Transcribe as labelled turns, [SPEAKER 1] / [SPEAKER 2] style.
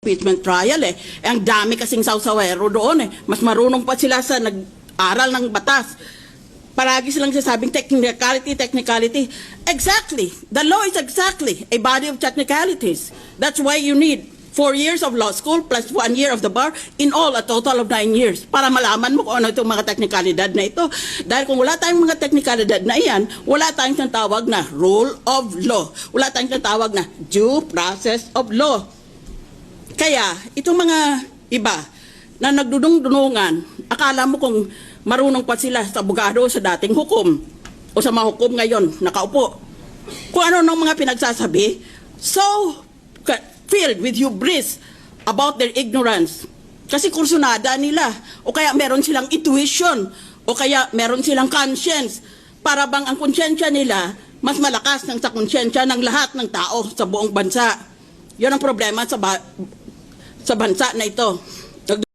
[SPEAKER 1] impeachment trial eh. Ang dami kasing sawsawero doon eh. Mas marunong pa sila sa nag-aral ng batas. Palagi silang sasabing technicality. Exactly. The law is exactly a body of technicalities. That's why you need 4 years of law school plus 1 year of the bar, in all, a total of 9 years. Para malaman mo kung ano itong mga technicalidad na ito. Dahil kung wala tayong mga technicalidad na iyan, wala tayong tinatawag na rule of law. Wala tayong tinatawag na due process of law. Kaya, itong mga iba na nagdudung-dunungan, akala mo kung marunong pa sila sa abogado sa dating hukom o sa mga hukom ngayon, nakaupo. Kung ano ng mga pinagsasabi, so filled with hubris about their ignorance. Kasi kursunada nila, o kaya meron silang intuition, o kaya meron silang conscience, para bang ang konsyensya nila mas malakas ng sa konsyensya ng lahat ng tao sa buong bansa. Yun ang problema sa bansa na ito.